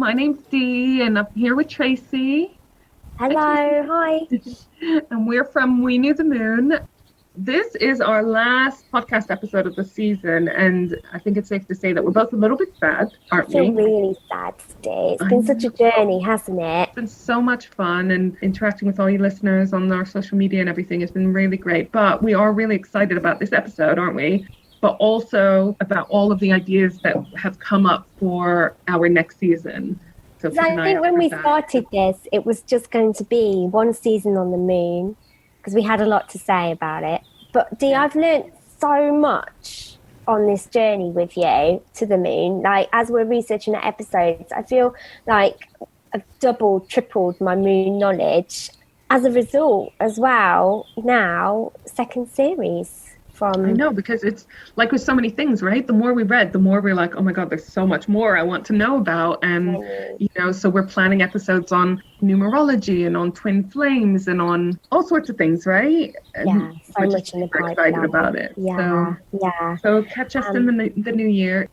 My name's Dee, and I'm here with Tracey. Hello, hi. And we're from We Knew the Moon. This is our last podcast episode of the season, and I think it's safe to say that we're both a little bit sad, aren't we? I feel really sad today. It's been such a journey, hasn't it? It's been so much fun, and interacting with all you listeners on our social media and everything has been really great. But we are really excited about this episode, aren't we? But also about all of the ideas that have come up for our next season. So I think when we started this, it was just going to be one season on the moon, because we had a lot to say about it. But Dee, I've learned so much on this journey with you to the moon. Like, as we're researching the episodes, I feel like I've doubled, tripled my moon knowledge. As a result, as well, now, second series. I know, because it's like with so many things, right? The more we read, the more we're like, oh my God, there's so much more I want to know about. And, so we're planning episodes on numerology and on twin flames and on all sorts of things, right? Yeah, so much in the pipeline. Excited about it. Yeah. So catch us in the new year.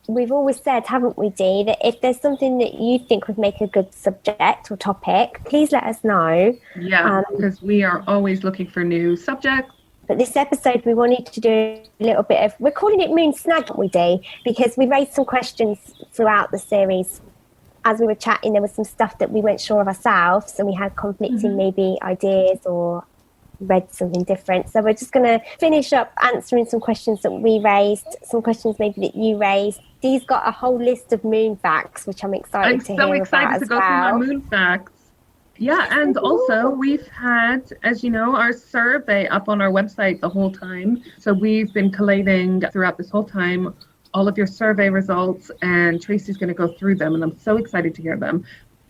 We've always said, haven't we, Dee, that if there's something that you think would make a good subject or topic, please let us know. Yeah, because we are always looking for new subjects. But this episode, we wanted to do a little bit of, we're calling it Moon Snagging, we do, because we raised some questions throughout the series. As we were chatting, there was some stuff that we weren't sure of ourselves, and we had conflicting maybe ideas or read something different. So we're just going to finish up answering some questions that we raised, some questions maybe that you raised. Dee's got a whole list of moon facts, which I'm excited to hear about. I'm so excited to go through my moon facts. Yeah, and also we've had, as you know, our survey up on our website the whole time. So we've been collating throughout this whole time all of your survey results, and Tracey's going to go through them, and I'm so excited to hear them.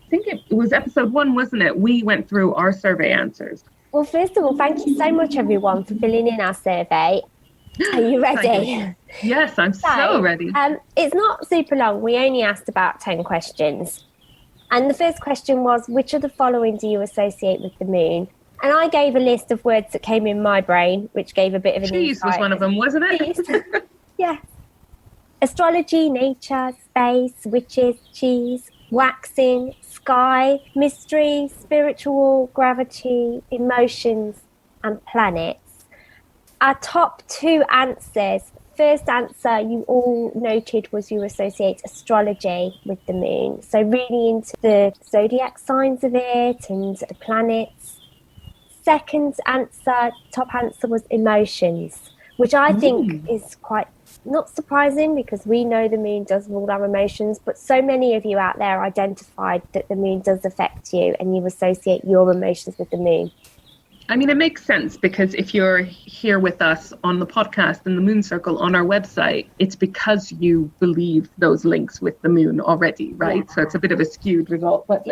I think it was episode 1, wasn't it? We went through our survey answers. Well, first of all, thank you so much, everyone, for filling in our survey. Are you ready? Yes, I'm so ready. It's not super long. We only asked about 10 questions. And the first question was, which of the following do you associate with the moon? And I gave a list of words that came in my brain, which gave a bit of an Cheese insight. was one of them, wasn't it? Yeah. Astrology, nature, space, witches, cheese, waxing, sky, mystery, spiritual, gravity, emotions, and planets. Our top 2 answers. First answer you all noted was you associate astrology with the moon. So really into the zodiac signs of it and the planets. Second answer, top answer, was emotions, which I think is quite not surprising, because we know the moon does rule our emotions, but so many of you out there identified that the moon does affect you and you associate your emotions with the moon. I mean, it makes sense, because if you're here with us on the podcast in the Moon Circle on our website, it's because you believe those links with the moon already, right? Yeah. So it's a bit of a skewed result. But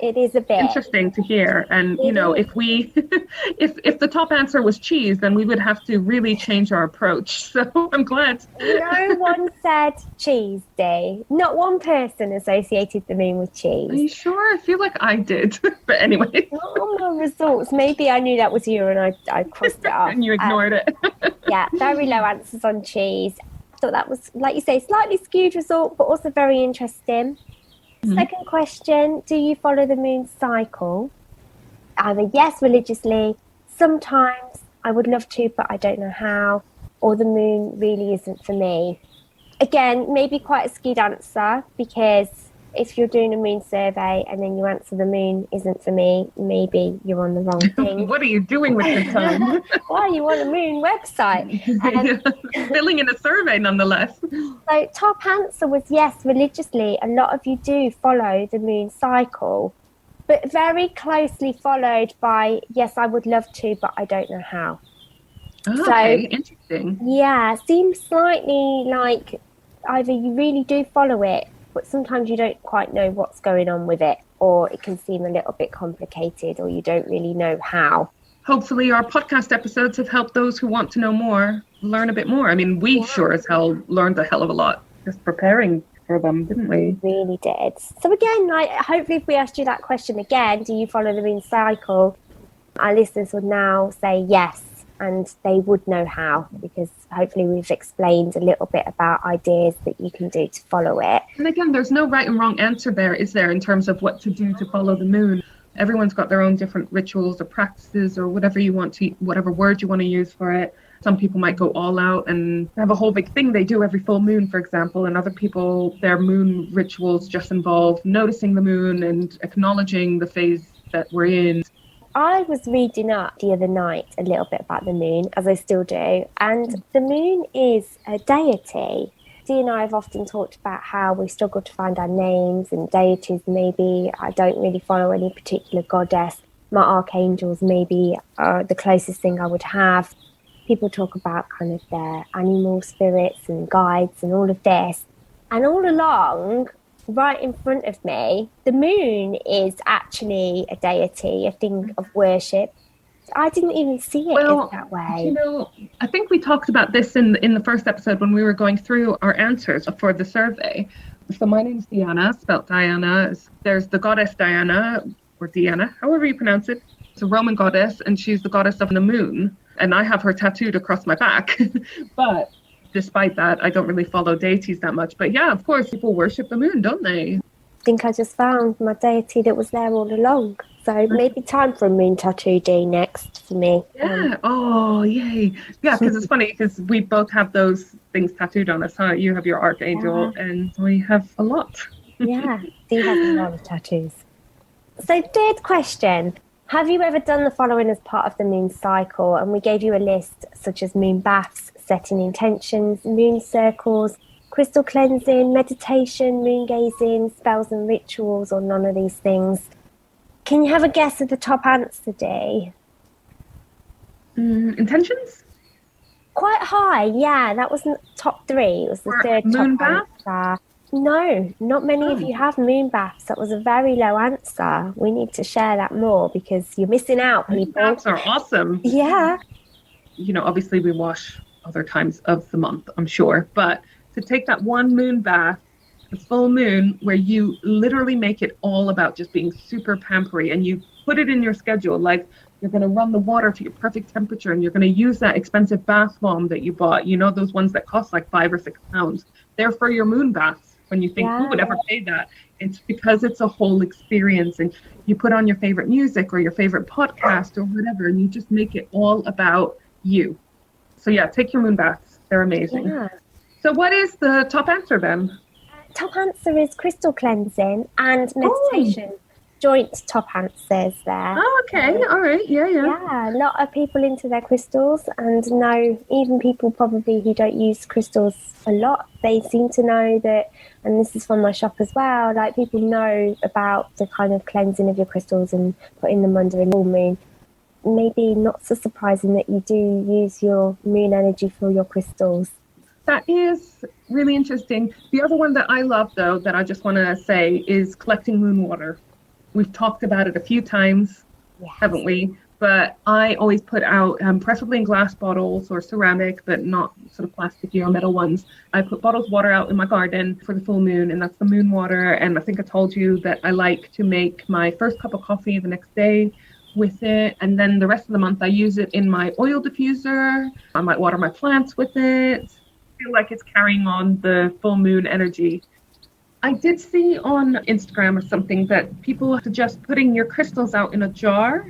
it is a bit interesting to hear. And, if we, if the top answer was cheese, then we would have to really change our approach. So I'm glad. No one said cheese, Dee. Not one person associated the moon with cheese. Are you sure? I feel like I did. But anyway. Not on my results. Maybe I knew that was you and I crossed it off. And you ignored it. Yeah, very low answers on cheese. I thought that was, like you say, slightly skewed result, but also very interesting. Second question, do you follow the moon cycle? Either yes, religiously, sometimes I would love to, but I don't know how, or the moon really isn't for me. Again, maybe quite a skewed answer, because if you're doing a moon survey and then you answer the moon isn't for me, maybe you're on the wrong thing. What are you doing with your time? Why are you on a moon website? Filling in a survey nonetheless. So top answer was yes, religiously. A lot of you do follow the moon cycle, but very closely followed by yes, I would love to, but I don't know how. Oh, okay, interesting. Yeah, seems slightly like either you really do follow it, but sometimes you don't quite know what's going on with it, or it can seem a little bit complicated, or you don't really know how. Hopefully our podcast episodes have helped those who want to know more learn a bit more. I mean, we sure as hell learned a hell of a lot just preparing for them, didn't we? We really did. So again, hopefully if we asked you that question again, do you follow the moon cycle? Our listeners would now say yes. and they would know how, because hopefully we've explained a little bit about ideas that you can do to follow it. And again, there's no right and wrong answer there, is there, in terms of what to do to follow the moon? Everyone's got their own different rituals or practices or whatever you want to, whatever word you want to use for it. Some people might go all out and have a whole big thing they do every full moon, for example, and other people, their moon rituals just involve noticing the moon and acknowledging the phase that we're in. I was reading up the other night a little bit about the moon, as I still do, and the moon is a deity. Dee and I have often talked about how we struggle to find our names and deities. Maybe I don't really follow any particular goddess. My archangels maybe are the closest thing I would have. People talk about kind of their animal spirits and guides and all of this. And all along, right in front of me, the moon is actually a deity, a thing of worship. I didn't even see it as that way. You know, I think we talked about this in the first episode when we were going through our answers for the survey. So my name's Diana, spelt Diana. There's the goddess Diana, or Diana, however you pronounce it. It's a Roman goddess, and she's the goddess of the moon. And I have her tattooed across my back. But despite that, I don't really follow deities that much. But yeah, of course, people worship the moon, don't they? I think I just found my deity that was there all along. So maybe time for a moon tattoo day next for me. Yeah. Oh, yay. Yeah, because it's funny because we both have those things tattooed on us, huh? You have your archangel and we have a lot. Yeah, Dee has a lot of tattoos. So third question. Have you ever done the following as part of the moon cycle? And we gave you a list such as moon baths, setting intentions, moon circles, crystal cleansing, meditation, moon gazing, spells and rituals, or none of these things. Can you have a guess at the top answer, Dee? Intentions? Quite high, yeah. That wasn't top 3. It was the third moon top bath? answer. No, not many of you have moon baths. That was a very low answer. We need to share that more because you're missing out, people. Moon baths are awesome. Yeah. You know, obviously we wash other times of the month, I'm sure. But to take that one moon bath, the full moon, where you literally make it all about just being super pampery and you put it in your schedule, like you're going to run the water to your perfect temperature and you're going to use that expensive bath bomb that you bought, you know, those ones that cost like £5 or £6. They're for your moon baths. When you think, who would ever pay that? It's because it's a whole experience, and you put on your favorite music or your favorite podcast or whatever, and you just make it all about you. So yeah, take your moon baths. They're amazing. Yeah. So what is the top answer then? Top answer is crystal cleansing and meditation. Joint top answers there. Oh, okay. All right. Yeah. Yeah, a lot of people into their crystals, and no, even people probably who don't use crystals a lot, they seem to know that, and this is from my shop as well, like people know about the kind of cleansing of your crystals and putting them under a full moon. Maybe not so surprising that you do use your moon energy for your crystals. That is really interesting. The other one that I love, though, that I just want to say is collecting moon water. We've talked about it a few times, haven't we? But I always put out, preferably in glass bottles or ceramic, but not sort of plasticky or metal ones. I put bottles of water out in my garden for the full moon, and that's the moon water. And I think I told you that I like to make my first cup of coffee the next day with it. And then the rest of the month, I use it in my oil diffuser. I might water my plants with it. I feel like it's carrying on the full moon energy. I did see on Instagram or something that people suggest putting your crystals out in a jar,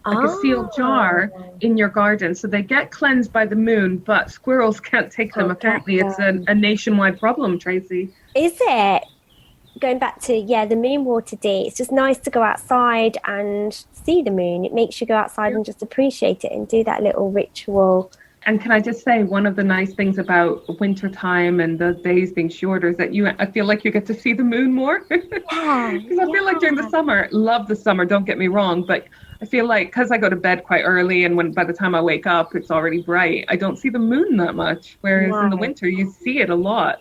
like a sealed jar in your garden. So they get cleansed by the moon, but squirrels can't take them. Apparently it's a nationwide problem, Tracey. Is it? Going back to, the moon water day, it's just nice to go outside and see the moon. It makes you go outside and just appreciate it and do that little ritual. And can I just say, one of the nice things about winter time and the days being shorter is that I feel like you get to see the moon more. Because I feel like during the summer, love the summer, don't get me wrong, but I feel like because I go to bed quite early and by the time I wake up, it's already bright, I don't see the moon that much. Whereas in the winter, you see it a lot.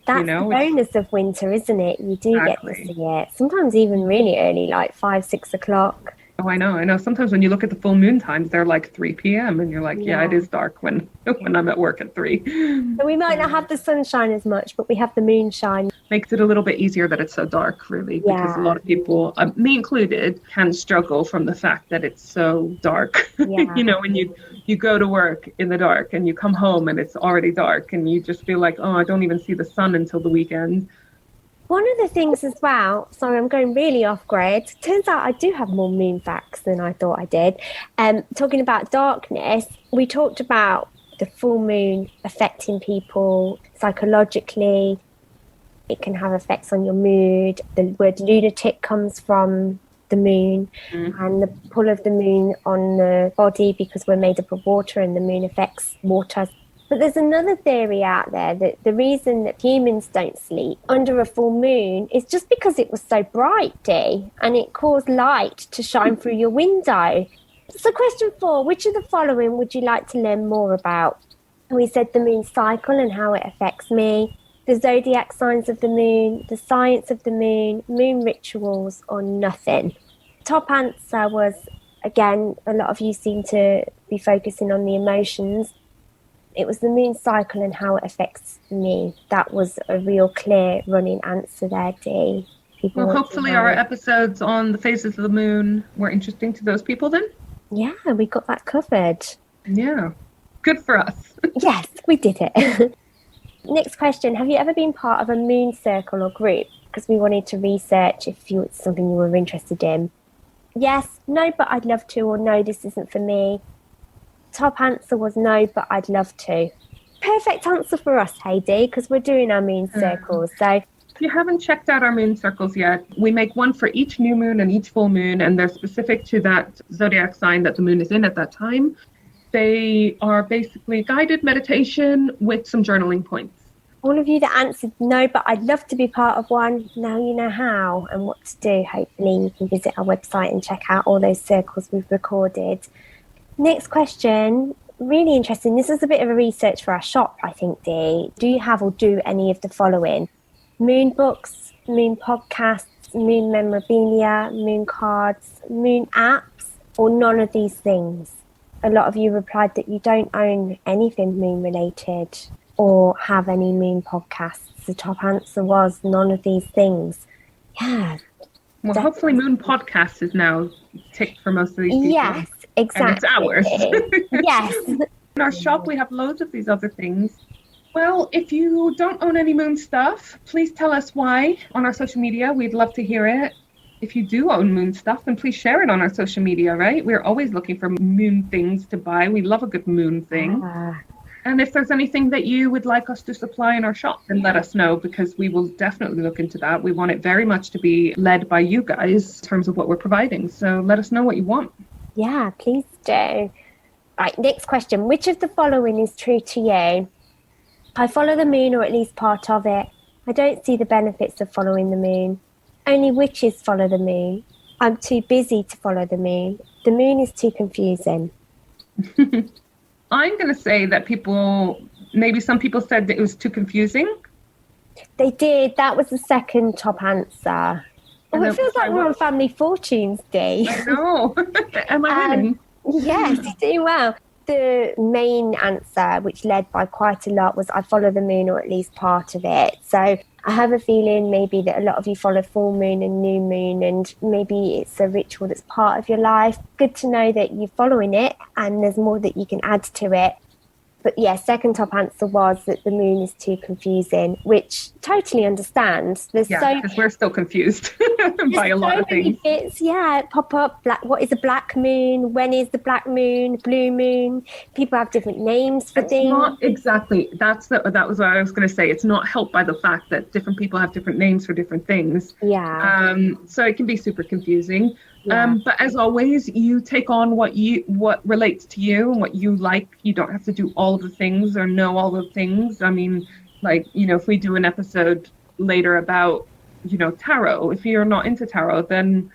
That's the bonus of winter, isn't it? You do get to see it. Sometimes even really early, like 5, 6 o'clock. Oh, I know. Sometimes when you look at the full moon times, they're like 3 p.m. and you're like, yeah, it is dark when I'm at work at 3. So we might not have the sunshine as much, but we have the moonshine. Makes it a little bit easier that it's so dark, really, because a lot of people, me included, can struggle from the fact that it's so dark. You know, when you go to work in the dark and you come home and it's already dark and you just feel like, oh, I don't even see the sun until the weekend. One of the things as well, sorry, I'm going really off grid. Turns out I do have more moon facts than I thought I did. Talking about darkness, we talked about the full moon affecting people psychologically. It can have effects on your mood. The word lunatic comes from the moon and the pull of the moon on the body, because we're made up of water and the moon affects water. But there's another theory out there that the reason that humans don't sleep under a full moon is just because it was so bright, Dee, and it caused light to shine through your window. So question 4, which of the following would you like to learn more about? We said the moon cycle and how it affects me, the zodiac signs of the moon, the science of the moon, moon rituals, or nothing. Top answer was, again, a lot of you seem to be focusing on the emotions. It was the moon cycle and how it affects me. That was a real clear running answer there, Dee. Well, hopefully our episodes on the phases of the moon were interesting to those people then. Yeah, we got that covered. Yeah, good for us. Yes, we did it. Next question. Have you ever been part of a moon circle or group? Because we wanted to research if it's something you were interested in. Yes, no, but I'd love to, or no, this isn't for me. Top answer was no, but I'd love to. Perfect answer for us, Heidi, because we're doing our moon circles. So if you haven't checked out our moon circles yet, we make one for each new moon and each full moon, and they're specific to that zodiac sign that the moon is in at that time. They are basically guided meditation with some journaling points. All of you that answered no, but I'd love to be part of one, now you know how and what to do. Hopefully you can visit our website and check out all those circles we've recorded. Next question, really interesting. This is a bit of a research for our shop, I think, Dee. Do you have or do any of the following? Moon books, moon podcasts, moon memorabilia, moon cards, moon apps, or none of these things? A lot of you replied that you don't own anything moon related or have any moon podcasts. The top answer was none of these things. Yeah. Well, hopefully moon podcasts is now ticked for most of these people. Yes, exactly. And it's ours. Yes. In our shop, we have loads of these other things. Well, if you don't own any moon stuff, please tell us why on our social media. We'd love to hear it. If you do own moon stuff, then please share it on our social media, right? We're always looking for moon things to buy. We love a good moon thing. And if there's anything that you would like us to supply in our shop, then let us know, because we will definitely look into that. We want it very much to be led by you guys in terms of what we're providing. So let us know what you want. Yeah, please do. Right, next question. Which of the following is true to you? I follow the moon, or at least part of it. I don't see the benefits of following the moon. Only witches follow the moon. I'm too busy to follow the moon. The moon is too confusing. I'm going to say that maybe some people said that it was too confusing. They did. That was the second top answer. Oh, it feels like we're on Family Fortunes, Dee. I know. Am I winning? Yes, you're doing well. The main answer, which led by quite a lot, was I follow the moon, or at least part of it. So I have a feeling maybe that a lot of you follow full moon and new moon, and maybe it's a ritual that's part of your life. Good to know that you're following it, and there's more that you can add to it. But yeah, second top answer was that the moon is too confusing, which totally understand. Because we're still confused by a lot of things. Pop up. What is a black moon? When is the black moon? Blue moon? People have different names for things. Not exactly. That was what I was going to say. It's not helped by the fact that different people have different names for different things. Yeah. So it can be super confusing. Yeah. But as always, you take on what relates to you and what you like. You don't have to do all of the things or know all the things. I mean, like, if we do an episode later about, tarot, if you're not into tarot, then,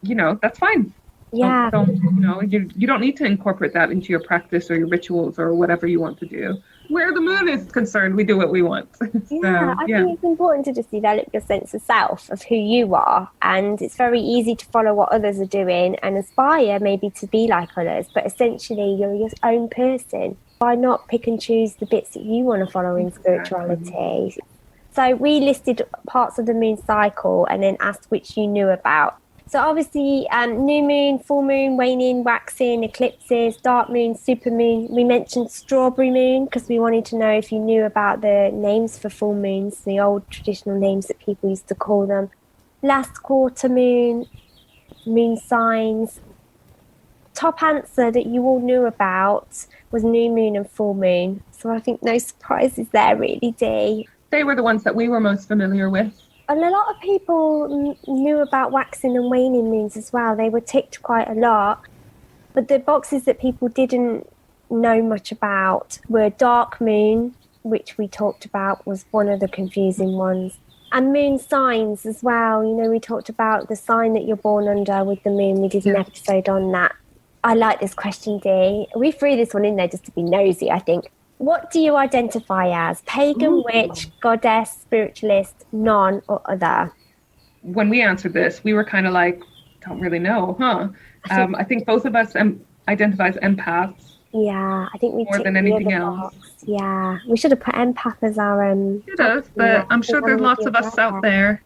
that's fine. Yeah. You don't need to incorporate that into your practice or your rituals or whatever you want to do. where the moon is concerned, we do what we want. Yeah, I think it's important to just develop your sense of self, of who you are. And it's very easy to follow what others are doing and aspire maybe to be like others. But essentially, you're your own person. Why not pick and choose the bits that you want to follow in spirituality? So we listed parts of the moon cycle and then asked which you knew about. So obviously, new moon, full moon, waning, waxing, eclipses, dark moon, super moon. We mentioned strawberry moon because we wanted to know if you knew about the names for full moons, the old traditional names that people used to call them. Last quarter moon, moon signs. Top answer that you all knew about was new moon and full moon. So I think no surprises there really, Dee. They were the ones that we were most familiar with. And a lot of people knew about waxing and waning moons as well. They were ticked quite a lot. But the boxes that people didn't know much about were dark moon, which we talked about was one of the confusing ones. And moon signs as well. You know, we talked about the sign that you're born under with the moon. We did an episode on that. I like this question, Dee. We threw this one in there just to be nosy, I think. What do you identify as? Pagan, witch, goddess, spiritualist, non, or other? When we answered this, we were kind of like, don't really know, huh? I think both of us identify as empaths. Yeah, I think we more than anything else. Yeah, we should have put empath as our Should have, but I'm sure there's lots of us out there.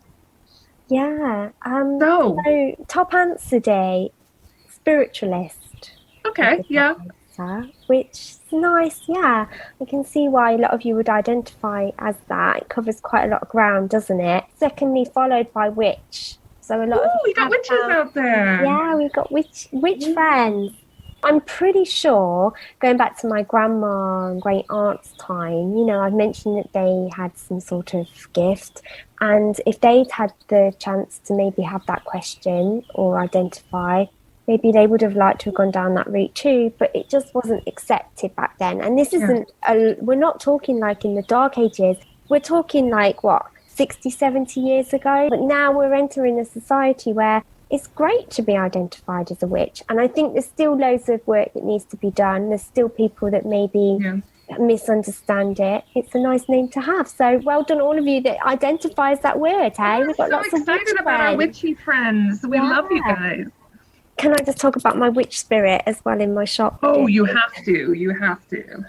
Yeah. So top answer, Dee, spiritualist. Okay. Yeah. Which is nice, yeah. I can see why a lot of you would identify as that. It covers quite a lot of ground, doesn't it? Secondly, followed by witch. So a lot of we got witches out there. Yeah, we've got witch friends. I'm pretty sure, going back to my grandma and great aunt's time, you know, I've mentioned that they had some sort of gift. And if they'd had the chance to maybe have that question or identify, maybe they would have liked to have gone down that route too, but it just wasn't accepted back then. And this isn't, we're not talking like in the dark ages, we're talking like, 60, 70 years ago? But now we're entering a society where it's great to be identified as a witch. And I think there's still loads of work that needs to be done. There's still people that maybe misunderstand it. It's a nice name to have. So well done all of you that identifies that word, hey? We've got lots of excited about our witchy friends. We love you guys. Can I just talk about my witch spirit as well in my shop? Oh, you have to. You have to.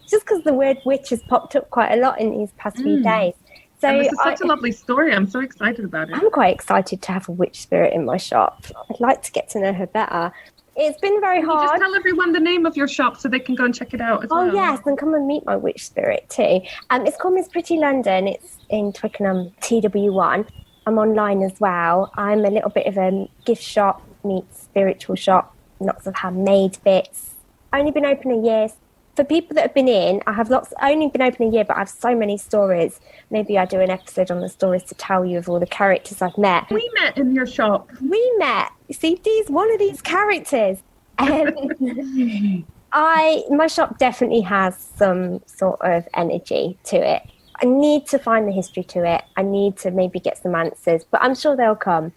Just because the word witch has popped up quite a lot in these past few days. So and this is such a lovely story. I'm so excited about it. I'm quite excited to have a witch spirit in my shop. I'd like to get to know her better. It's been very hard. Just tell everyone the name of your shop so they can go and check it out as well. Oh, yes, and come and meet my witch spirit too. It's called Miss Pretty London. It's in Twickenham, TW1. I'm online as well. I'm a little bit of a gift shop meets spiritual shop, lots of handmade bits. Only been open a year. For people that have been in, I have only been open a year, but I have so many stories. Maybe I do an episode on the stories to tell you of all the characters I've met. We met in your shop. We met. You see, Dee's one of these characters. My shop definitely has some sort of energy to it. I need to find the history to it. I need to maybe get some answers, but I'm sure they'll come.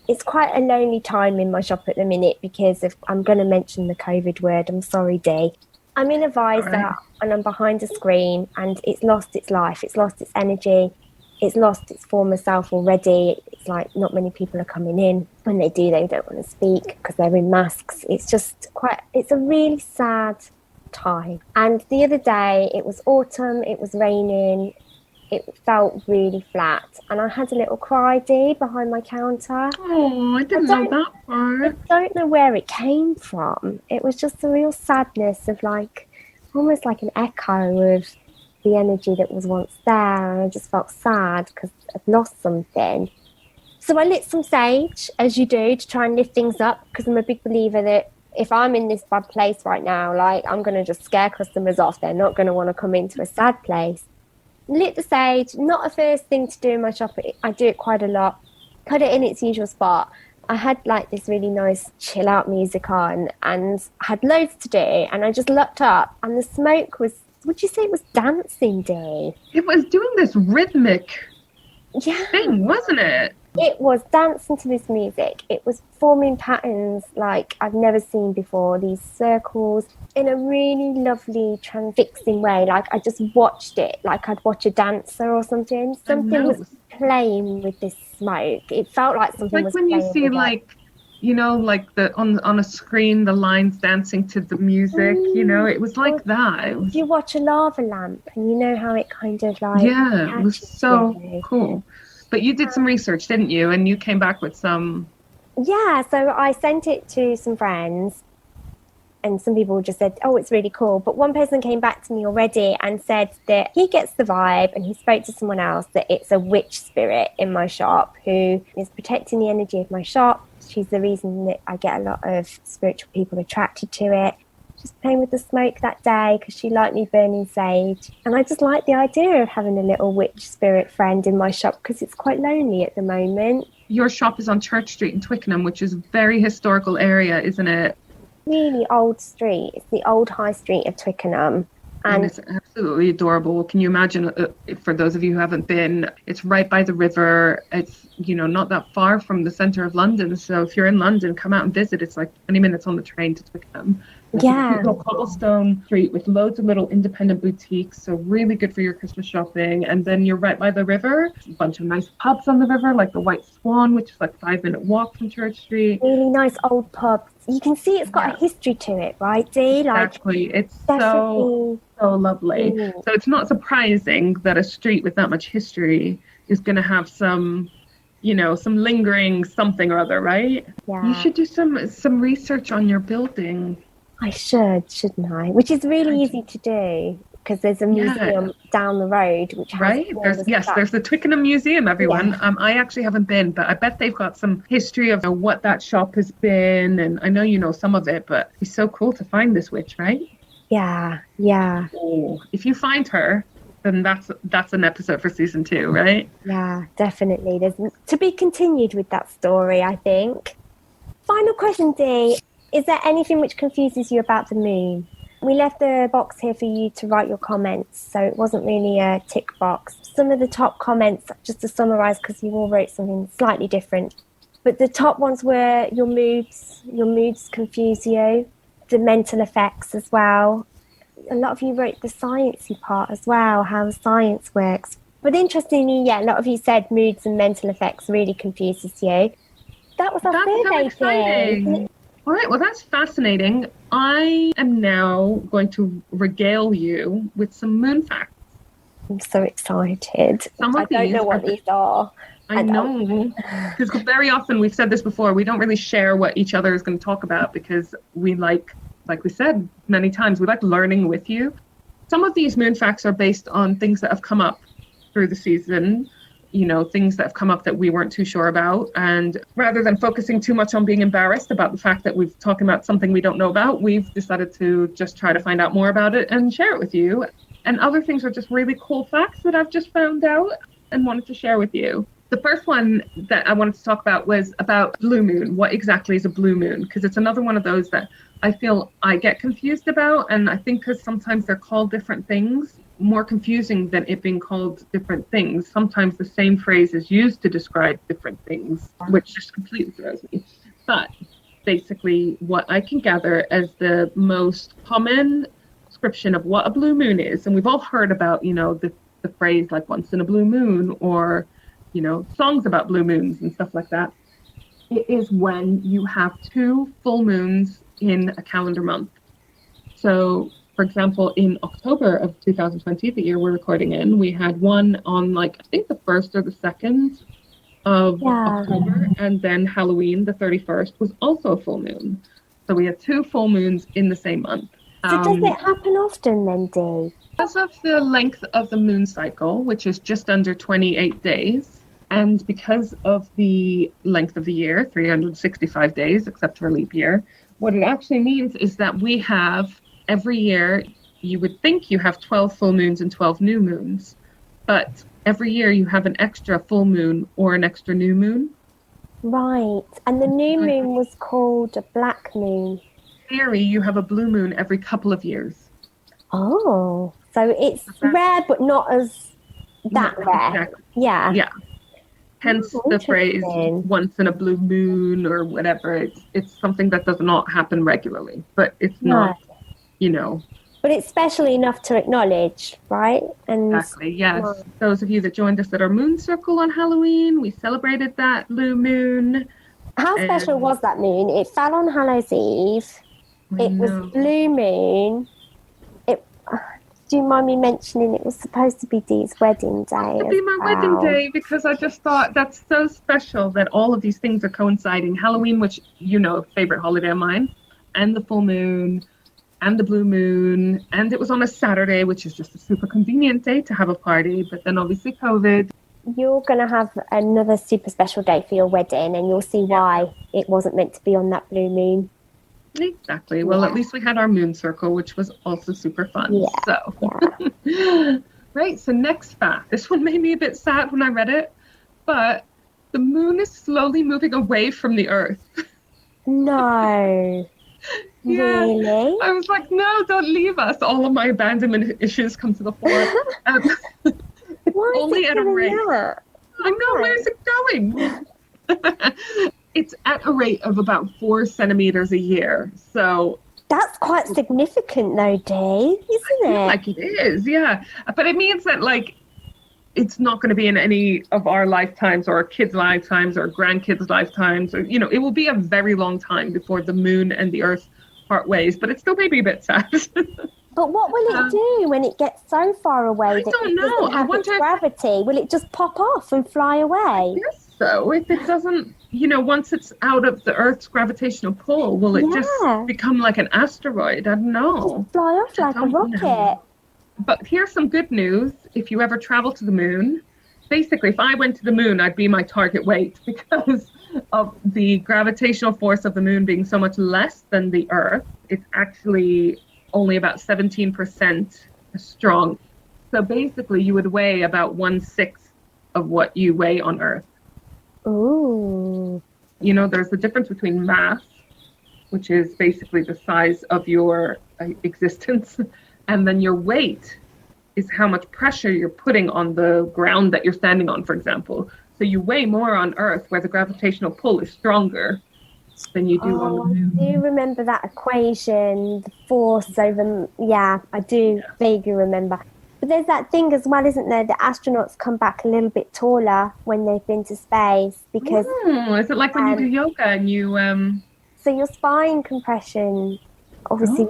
It's quite a lonely time in my shop at the minute because I'm going to mention the COVID word. I'm sorry, Dee. I'm in a visor and I'm behind a screen and it's lost its life. It's lost its energy. It's lost its former self already. It's like not many people are coming in. When they do, they don't want to speak because they're in masks. It's a really sad time. And the other day, it was autumn, it was raining. It felt really flat. And I had a little cry, Dee, behind my counter. Oh, I didn't know that part. I don't know where it came from. It was just a real sadness of almost like an echo of the energy that was once there. And I just felt sad because I'd lost something. So I lit some sage, as you do, to try and lift things up because I'm a big believer that if I'm in this bad place right now, I'm going to just scare customers off. They're not going to want to come into a sad place. Lit the sage, not a first thing to do in my shop. I do it quite a lot. Put it in its usual spot. I had this really nice chill out music on and I had loads to do. And I just looked up and the smoke was, would you say it was dancing, Dee? It was doing this rhythmic thing, wasn't it? It was dancing to this music. It was forming patterns like I've never seen before, these circles in a really lovely transfixing way. Like I just watched it like I'd watch a dancer or something. Something was playing with this smoke. It felt like something was playing with it. Like when you see like, you know, like the on a screen, the lines dancing to the music, you know, it was like that. It was, you watch a lava lamp and you know how it kind of like it was so cool. But you did some research, didn't you? And you came back with some... Yeah, so I sent it to some friends and some people just said, oh, it's really cool. But one person came back to me already and said that he gets the vibe, and he spoke to someone else, that it's a witch spirit in my shop who is protecting the energy of my shop. She's the reason that I get a lot of spiritual people attracted to it. Just playing with the smoke that day because she liked me burning sage. And I just like the idea of having a little witch spirit friend in my shop because it's quite lonely at the moment. Your shop is on Church Street in Twickenham, which is a very historical area, isn't it? Really old street. It's the old high street of Twickenham. And it's absolutely adorable. Can you imagine, for those of you who haven't been, it's right by the river. It's, you know, not that far from the centre of London. So if you're in London, come out and visit. It's like 20 minutes on the train to Twickenham. It's a little cobblestone street with loads of little independent boutiques. So really good for your Christmas shopping. And then you're right by the river. A bunch of nice pubs on the river, like the White Swan, which is like a 5-minute walk from Church Street. Really nice old pubs. You can see it's got a history to it, right, Dee? Exactly. Like, it's so lovely. So it's not surprising that a street with that much history is going to have some, you know, some lingering something or other, right? Yeah. You should do some research on your building. I should, shouldn't I? Which is really easy to do because there's a museum down the road which has there's the Twickenham Museum, everyone. I actually haven't been, but I bet they've got some history of what that shop has been, and I know you know some of it, but it's so cool to find this witch, right? Yeah. Oh, if you find her, then that's an episode for season 2, right? Yeah, definitely. There's to be continued with that story, I think. Final question, Dee. Is there anything which confuses you about the moon? We left the box here for you to write your comments, so it wasn't really a tick box. Some of the top comments, just to summarise, because you all wrote something slightly different, but the top ones were your moods confuse you, the mental effects as well. A lot of you wrote the sciencey part as well, how science works. But interestingly, a lot of you said moods and mental effects really confuses you. That was our survey. All right, well, that's fascinating. I am now going to regale you with some moon facts. I'm so excited. I don't know what these are. I know, because very often, we've said this before, we don't really share what each other is going to talk about because we like we said many times, we like learning with you. Some of these moon facts are based on things that have come up through the season, you know, things that have come up that we weren't too sure about. And rather than focusing too much on being embarrassed about the fact that we're talking about something we don't know about, we've decided to just try to find out more about it and share it with you. And other things are just really cool facts that I've just found out and wanted to share with you. The first one that I wanted to talk about was about blue moon. What exactly is a blue moon? Because it's another one of those that I feel I get confused about. And I think because sometimes they're called different things, more confusing than it being called different things. Sometimes the same phrase is used to describe different things, which just completely throws me. But basically what I can gather as the most common description of what a blue moon is, and we've all heard about, you know, the phrase like once in a blue moon, or, you know, songs about blue moons and stuff like that. It is when you have 2 full moons in a calendar month. So for example, in October of 2020, the year we're recording in, we had one on I think the 1st or the 2nd of October, and then Halloween, the 31st, was also a full moon. So we had 2 full moons in the same month. So does it happen often then, Dee? Because of the length of the moon cycle, which is just under 28 days, and because of the length of the year, 365 days, except for a leap year, what it actually means is that we have every year, you would think you have 12 full moons and 12 new moons, but every year you have an extra full moon or an extra new moon. Right, and the new moon was called a black moon. In theory, you have a blue moon every couple of years. Oh, so it's rare, but not as that rare. Exactly. Yeah. Hence Oh, the phrase interesting. once in a blue moon or whatever. It's something that does not happen regularly, but it's No. not, you know, But it's special enough to acknowledge, right? And exactly. Yes. Those of you that joined us at our moon circle on Halloween, we celebrated that blue moon. how special And was that moon? It fell on Hallows Eve. I It was know. blue moon. It. Do you mind me mentioning it was supposed to be Dee's wedding day To as be my wedding well? day, because I just thought that's so special that all of these things are coinciding. Halloween, which favorite holiday of mine, and the full moon, and the blue moon, and it was on a Saturday, which is just a super convenient day to have a party. But then obviously COVID. You're going to have another super special day for your wedding, and you'll see why it wasn't meant to be on that blue moon. Exactly. Well, at least we had our moon circle, which was also super fun. Yeah. So, right. So next fact. This one made me a bit sad when I read it, but the moon is slowly moving away from the Earth. No. Yeah. Really? I was like, no, don't leave us. All of my abandonment issues come to the fore. Why only is it at a doing rate. that? I know, where's it going? It's at a rate of about 4 centimeters a year. So That's quite significant, though, Dee, isn't it? like it is, yeah. But it means that it's not going to be in any of our lifetimes or our kids' lifetimes or grandkids' lifetimes. Or, it will be a very long time before the moon and the Earth part ways. But it still made me a bit sad. But what will it do when it gets so far away that don't it know. doesn't have its gravity? Will it just pop off and fly away? Yes. So if it doesn't, once it's out of the Earth's gravitational pull, will it just become like an asteroid? I don't know. Just fly off like a rocket. But here's some good news. If you ever travel to the moon, basically, if I went to the moon, I'd be my target weight because of the gravitational force of the moon being so much less than the Earth. It's actually only about 17% strong. So basically, you would weigh about 1/6 of what you weigh on Earth. Ooh. There's the difference between mass, which is basically the size of your existence, and then your weight is how much pressure you're putting on the ground that you're standing on, for example. So you weigh more on Earth where the gravitational pull is stronger than you do on the moon. I do remember that equation, the force over... Yeah, I do vaguely remember. But there's that thing as well, isn't there? The astronauts come back a little bit taller when they've been to space because... is it like when you do yoga and you... So your spine compression, obviously...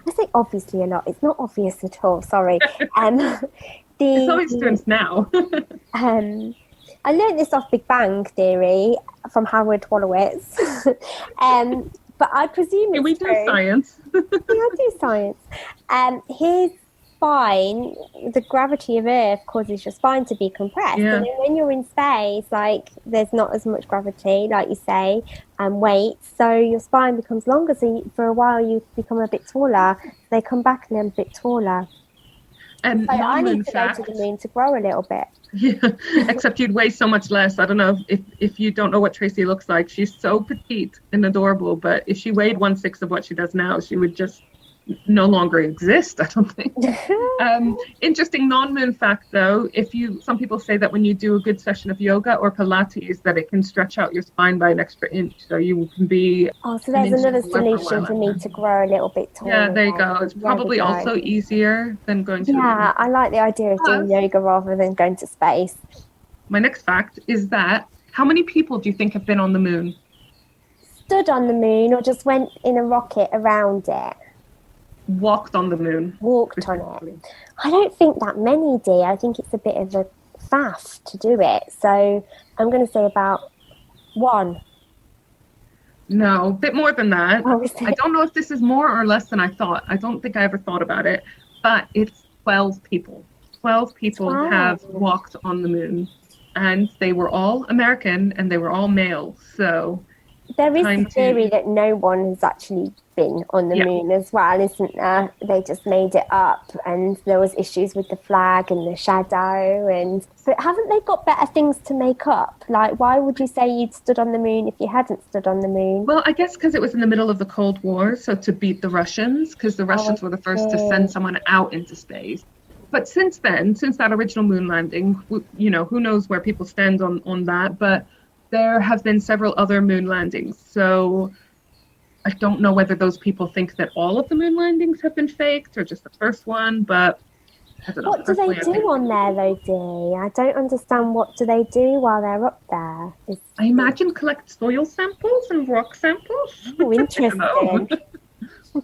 I say obviously a lot. It's not obvious at all. Sorry. It's always students now. I learned this off Big Bang Theory from Howard Wolowitz. But I presume it's we do science. Yeah, I do science. His spine, the gravity of Earth causes your spine to be compressed. Yeah. And then when you're in space, there's not as much gravity, like you say, and weight. So your spine becomes longer. So for a while, you become a bit taller. They come back a little bit taller. And so I need to go to the moon to grow a little bit. Yeah, except you'd weigh so much less. I don't know if you don't know what Tracey looks like. She's so petite and adorable, but if she weighed 1/6 of what she does now, she would just no longer exist, I don't think. Interesting non-moon fact, though, some people say that when you do a good session of yoga or Pilates, that it can stretch out your spine by an extra inch, so you can be... Oh, so there's another solution for me to grow a little bit taller. Yeah, there you go. It's probably also easier than going to... Yeah, I like the idea of doing yoga rather than going to space. My next fact is that, how many people do you think have been on the moon? Stood on the moon or just went in a rocket around it? Walked on the moon. Walked on it. I don't think that many, Dee. I think it's a bit of a faff to do it. So I'm going to say about 1. No, a bit more than that. Oh, I don't know if this is more or less than I thought. I don't think I ever thought about it. But it's 12 people. 12 people have walked on the moon. And they were all American and they were all male. So there is a theory that no one has actually been on the moon as well, isn't there? They just made it up, and there was issues with the flag and the shadow. But haven't they got better things to make up? Like, why would you say you'd stood on the moon if you hadn't stood on the moon? Well, I guess because it was in the middle of the Cold War, so to beat the Russians, because the Russians were the first to send someone out into space. But since then, since that original moon landing, who knows where people stand on that, but there have been several other moon landings. So I don't know whether those people think that all of the moon landings have been faked or just the first one, but I don't know. What do they do on there though, Dee? I don't understand. What do they do while they're up there? I imagine collect soil samples and rock samples. Oh, interesting.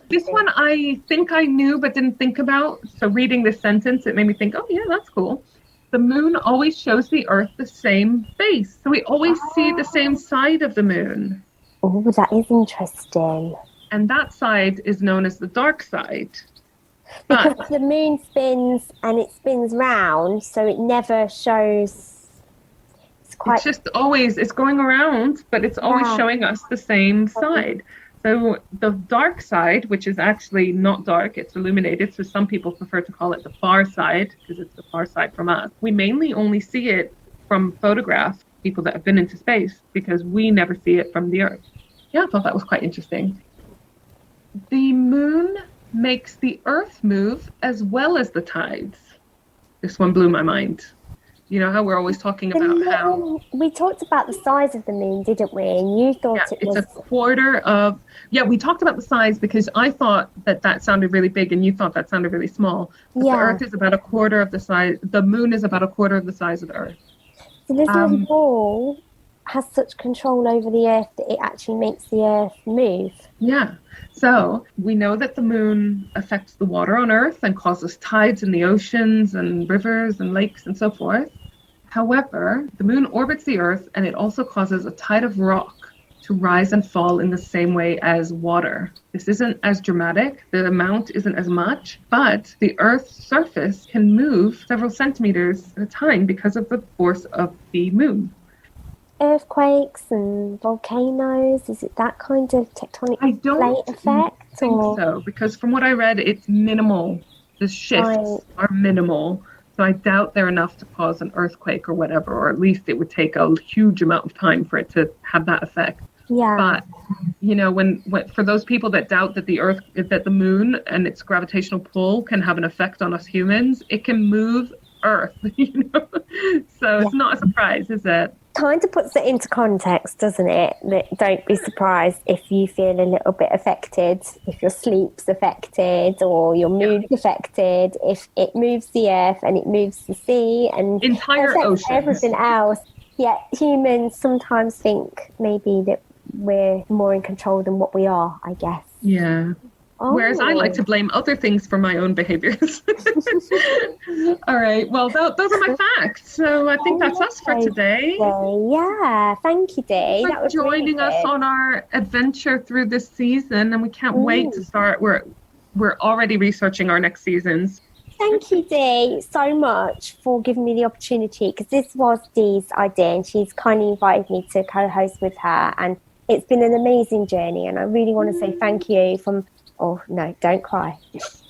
This one I think I knew but didn't think about. So reading this sentence, it made me think, oh yeah, that's cool. The moon always shows the Earth the same face. So we always see the same side of the moon. Oh, that is interesting. And that side is known as the dark side. Because the moon spins and it spins round, so it never shows. It's just always, it's going around, but it's always showing us the same side. So the dark side, which is actually not dark, it's illuminated. So some people prefer to call it the far side because it's the far side from us. We mainly only see it from photographs, people that have been into space, because we never see it from the Earth. Yeah, I thought that was quite interesting. The moon makes the Earth move as well as the tides. This one blew my mind. You know how we're always talking about how... We talked about the size of the moon, didn't we? And you thought it was... It's a quarter of... Yeah, we talked about the size because I thought that sounded really big and you thought that sounded really small. But the Earth is about a quarter of the size... The moon is about a quarter of the size of the Earth. So this little ball has such control over the Earth that it actually makes the Earth move. Yeah. So we know that the moon affects the water on Earth and causes tides in the oceans and rivers and lakes and so forth. However, the moon orbits the Earth and it also causes a tide of rock to rise and fall in the same way as water. This isn't as dramatic, the amount isn't as much, but the Earth's surface can move several centimeters at a time because of the force of the moon. Earthquakes and volcanoes, is it that kind of tectonic plate effect? I think so, because from what I read, it's minimal. The shifts are minimal. So I doubt they're enough to cause an earthquake or whatever, or at least it would take a huge amount of time for it to have that effect. Yeah. But, when for those people that doubt that the moon and its gravitational pull can have an effect on us humans, it can move Earth, So it's not a surprise, is it? Kind of puts it into context, doesn't it? That don't be surprised if you feel a little bit affected, if your sleep's affected or your mood's affected, if it moves the Earth and it moves the sea and entire ocean, everything else. Yet humans sometimes think maybe that we're more in control than what we are, I guess. Yeah. Whereas I like to blame other things for my own behaviors. All right. Well, those are my facts. So I think that's us for today. Yeah. Thank you, Dee. Thanks for joining us on our adventure through this season. And we can't wait to start. We're already researching our next seasons. Thank you, Dee, so much for giving me the opportunity, because this was Dee's idea and she's kindly invited me to co-host with her. And it's been an amazing journey. And I really want to say thank you from... Oh, no, don't cry.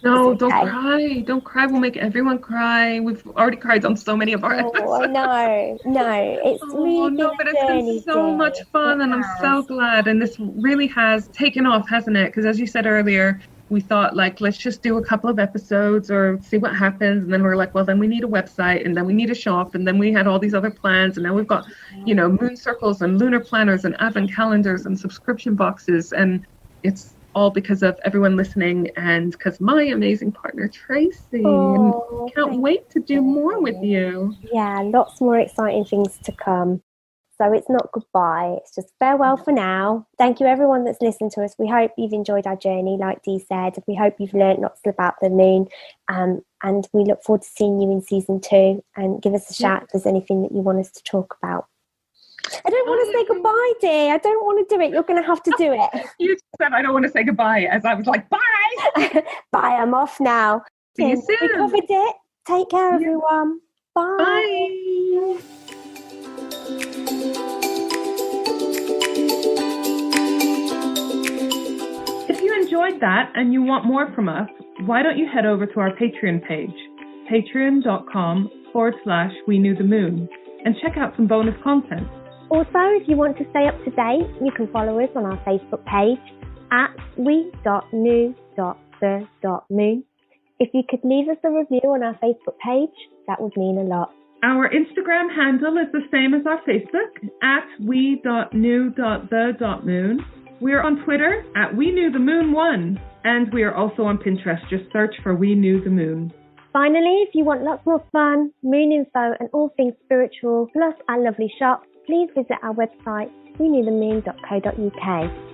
No, don't cry. Don't cry. We'll make everyone cry. We've already cried on so many of our episodes. Oh, I know. No, it's really but it's been so much fun and I'm so glad. And this really has taken off, hasn't it? Because as you said earlier, we thought, let's just do a couple of episodes or see what happens. And then we're like, well, then we need a website and then we need a shop. And then we had all these other plans. And now we've got, moon circles and lunar planners and advent calendars and subscription boxes. And it's all because of everyone listening and because my amazing partner, Tracey. And can't wait to do more with you. Yeah, lots more exciting things to come. So it's not goodbye. It's just farewell for now. Thank you, everyone that's listened to us. We hope you've enjoyed our journey, like Dee said. We hope you've learned lots about the moon. And we look forward to seeing you in season 2. And give us a shout if there's anything that you want us to talk about. I don't want to say goodbye, Dee. I don't want to do it. You're going to have to do it. You said I don't want to say goodbye as I was like, bye. Bye, I'm off now. See you soon. We covered it. Take care, everyone. Bye. Bye. If you enjoyed that and you want more from us, why don't you head over to our Patreon page, patreon.com/We Knew the Moon, and check out some bonus content. Also, if you want to stay up to date, you can follow us on our Facebook page at we.knew.the.moon. If you could leave us a review on our Facebook page, that would mean a lot. Our Instagram handle is the same as our Facebook, at we.knew.the.moon. We are on Twitter at WeKnewTheMoon1, and we are also on Pinterest. Just search for We Knew the Moon. Finally, if you want lots more fun, moon info and all things spiritual, plus our lovely shop, please visit our website, weknewthemoon.co.uk.